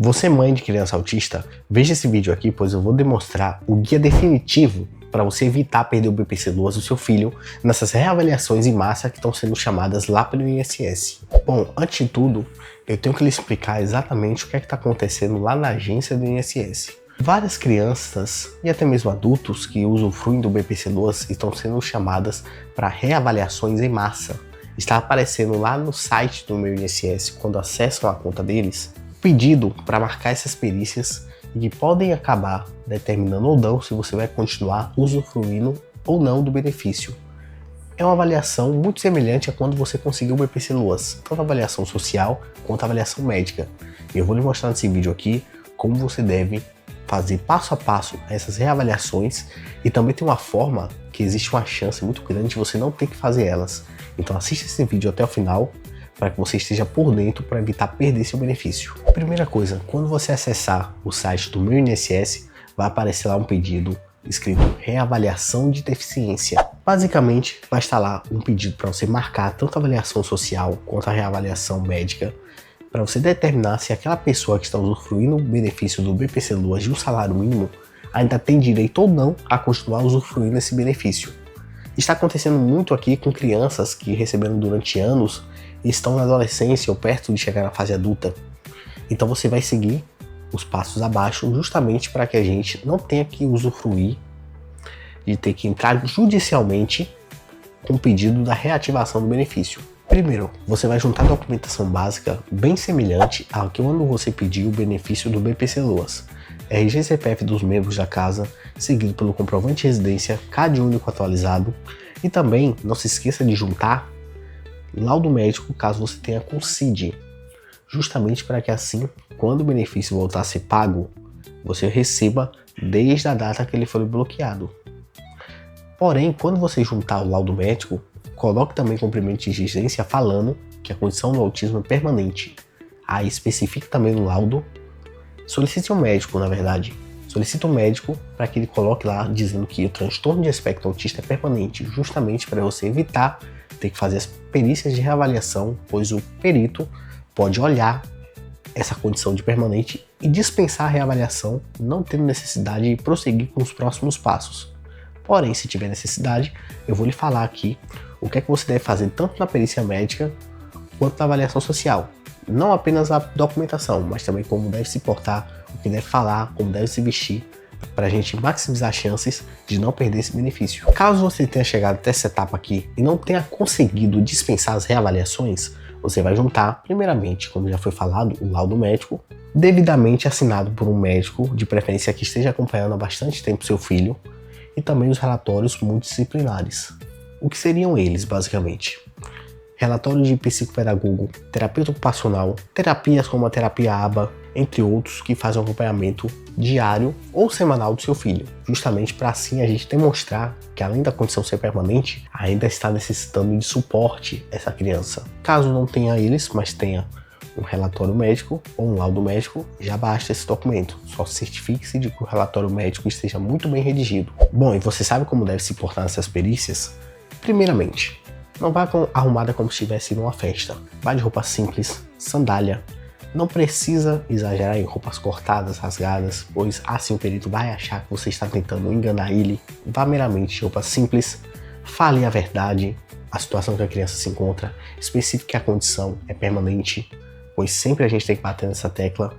Você, mãe de criança autista, veja esse vídeo aqui, pois eu vou demonstrar o guia definitivo para você evitar perder o BPC-Duas do seu filho nessas reavaliações em massa que estão sendo chamadas lá pelo INSS. Bom, antes de tudo, eu tenho que lhe explicar exatamente o que é que está acontecendo lá na agência do INSS. Várias crianças e até mesmo adultos que usufruem do BPC-Duas estão sendo chamadas para reavaliações em massa. Está aparecendo lá no site do meu INSS, quando acessam a conta deles, pedido para marcar essas perícias e que podem acabar determinando ou não se você vai continuar usufruindo ou não do benefício. É uma avaliação muito semelhante a quando você conseguiu o BPC-Duas, tanto a avaliação social quanto a avaliação médica. Eu vou lhe mostrar nesse vídeo aqui como você deve fazer passo a passo essas reavaliações e também tem uma forma que existe uma chance muito grande de você não ter que fazer elas. Então assista esse vídeo até o final para que você esteja por dentro para evitar perder seu benefício. Primeira coisa, quando você acessar o site do meu INSS, vai aparecer lá um pedido escrito reavaliação de deficiência. Basicamente, vai estar lá um pedido para você marcar tanto a avaliação social quanto a reavaliação médica, para você determinar se aquela pessoa que está usufruindo o benefício do BPC-Duas de um salário mínimo ainda tem direito ou não a continuar usufruindo esse benefício. Está acontecendo muito aqui com crianças que receberam durante anos e estão na adolescência ou perto de chegar na fase adulta. Então você vai seguir os passos abaixo justamente para que a gente não tenha que usufruir de ter que entrar judicialmente com o pedido da reativação do benefício. Primeiro, você vai juntar a documentação básica bem semelhante ao que quando você pediu o benefício do BPC-Duas. RG e CPF dos membros da casa, seguido pelo comprovante de residência, CAD único atualizado, e também não se esqueça de juntar laudo médico caso você tenha com CID, justamente para que assim, quando o benefício voltar a ser pago, você receba desde a data que ele foi bloqueado. Porém, quando você juntar o laudo médico, coloque também complemento de exigência falando que a condição do autismo é permanente. Aí especifique também no laudo. Solicite um médico, na verdade. Solicite um médico para que ele coloque lá dizendo que o transtorno de espectro autista é permanente, justamente para você evitar ter que fazer as perícias de reavaliação, pois o perito pode olhar essa condição de permanente e dispensar a reavaliação, não tendo necessidade de prosseguir com os próximos passos. Porém, se tiver necessidade, eu vou lhe falar aqui o que é que você deve fazer tanto na perícia médica quanto na avaliação social. Não apenas a documentação, mas também como deve se portar, o que deve falar, como deve se vestir, para a gente maximizar as chances de não perder esse benefício. Caso você tenha chegado até essa etapa aqui e não tenha conseguido dispensar as reavaliações, você vai juntar, primeiramente, como já foi falado, o laudo médico, devidamente assinado por um médico, de preferência que esteja acompanhando há bastante tempo seu filho, e também os relatórios multidisciplinares. O que seriam eles, basicamente? Relatório de psicopedagogo, terapeuta ocupacional, terapias como a terapia ABA, entre outros que fazem um acompanhamento diário ou semanal do seu filho, justamente para assim a gente demonstrar que além da condição ser permanente, ainda está necessitando de suporte essa criança. Caso não tenha eles, mas tenha um relatório médico ou um laudo médico, já basta esse documento. Só certifique-se de que o relatório médico esteja muito bem redigido. Bom, e você sabe como deve se portar nessas perícias? Primeiramente, não vá arrumada como se estivesse numa festa. Vá de roupa simples, sandália. Não precisa exagerar em roupas cortadas, rasgadas, pois assim o perito vai achar que você está tentando enganar ele. Vá meramente de roupa simples, fale a verdade, a situação que a criança se encontra, especifique que a condição é permanente, pois sempre a gente tem que bater nessa tecla.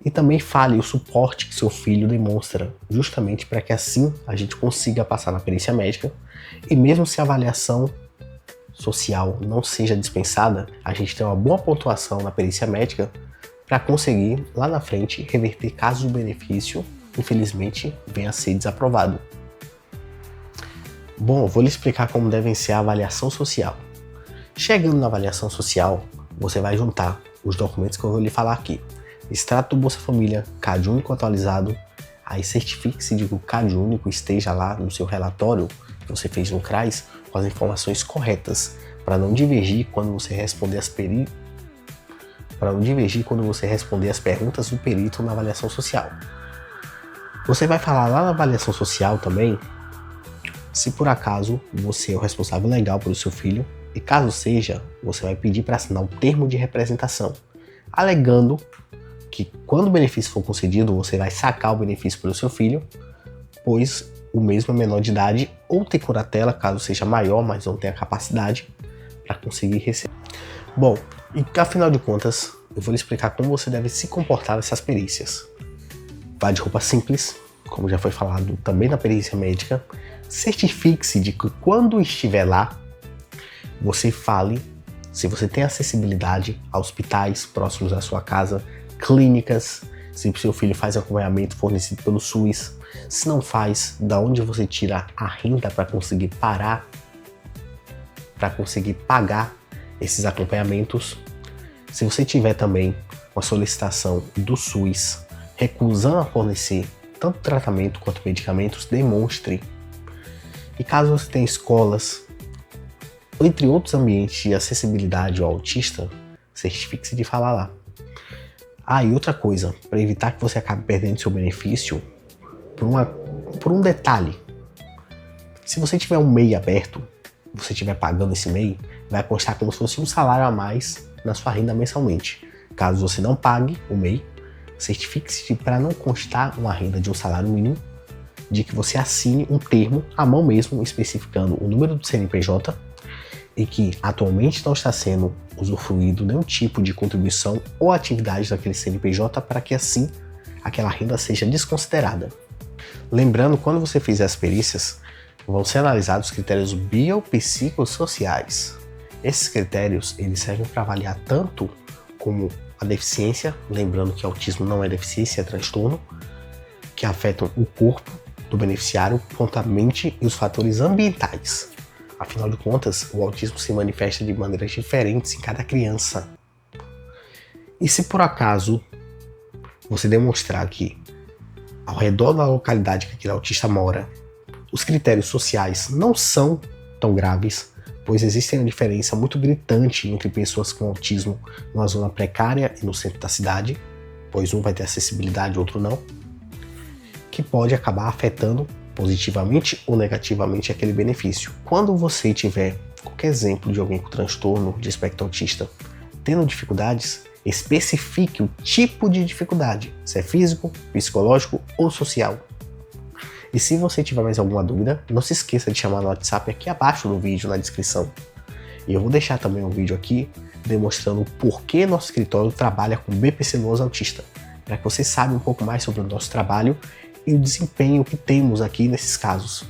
E também fale o suporte que seu filho demonstra, justamente para que assim a gente consiga passar na perícia médica. E mesmo se a avaliação social não seja dispensada, a gente tem uma boa pontuação na perícia médica para conseguir lá na frente reverter caso o benefício, infelizmente, venha a ser desaprovado. Bom, vou lhe explicar como deve ser a avaliação social. Chegando na avaliação social, você vai juntar os documentos que eu vou lhe falar aqui. Extrato do Bolsa Família, CAD único atualizado, aí certifique-se de que o CAD único esteja lá no seu relatório que você fez no CRAS com as informações corretas, para não divergir quando você responder as perguntas do perito na avaliação social. Você vai falar lá na avaliação social também se por acaso você é o responsável legal pelo seu filho, e caso seja, você vai pedir para assinar um termo de representação, alegando que quando o benefício for concedido, você vai sacar o benefício pelo seu filho, pois o mesmo é menor de idade ou tem curatela, caso seja maior, mas não tenha capacidade para conseguir receber. Bom, e afinal de contas, eu vou lhe explicar como você deve se comportar nessas perícias. Vá de roupa simples, como já foi falado também na perícia médica. Certifique-se de que quando estiver lá, você fale se você tem acessibilidade a hospitais próximos à sua casa, clínicas, se o seu filho faz acompanhamento fornecido pelo SUS. Se não faz, da onde você tira a renda para conseguir pagar esses acompanhamentos. Se você tiver também uma solicitação do SUS recusando a fornecer tanto tratamento quanto medicamentos, demonstre. E caso você tenha escolas, entre outros ambientes de acessibilidade ao autista, certifique-se de falar lá. E outra coisa, para evitar que você acabe perdendo seu benefício, por um detalhe. Se você tiver um MEI aberto, você estiver pagando esse MEI, vai constar como se fosse um salário a mais na sua renda mensalmente. Caso você não pague o MEI, certifique-se para não constar uma renda de um salário mínimo, de que você assine um termo à mão mesmo, especificando o número do CNPJ e que atualmente não está sendo usufruído nenhum tipo de contribuição ou atividade daquele CNPJ para que assim aquela renda seja desconsiderada. Lembrando, quando você fizer as perícias, vão ser analisados os critérios biopsicossociais. Esses critérios eles servem para avaliar tanto como a deficiência, lembrando que autismo não é deficiência, é transtorno, que afetam o corpo do beneficiário, quanto a mente e os fatores ambientais. Afinal de contas, o autismo se manifesta de maneiras diferentes em cada criança. E se por acaso você demonstrar que ao redor da localidade que aquele autista mora, os critérios sociais não são tão graves, pois existe uma diferença muito gritante entre pessoas com autismo numa zona precária e no centro da cidade, pois um vai ter acessibilidade e outro não, que pode acabar afetando positivamente ou negativamente aquele benefício. Quando você tiver qualquer exemplo de alguém com transtorno de espectro autista tendo dificuldades, especifique o tipo de dificuldade, se é físico, psicológico ou social. E se você tiver mais alguma dúvida, não se esqueça de chamar no WhatsApp aqui abaixo no vídeo, na descrição. E eu vou deixar também um vídeo aqui demonstrando por que nosso escritório trabalha com BPCLoas autista, para que você saiba um pouco mais sobre o nosso trabalho e o desempenho que temos aqui nesses casos.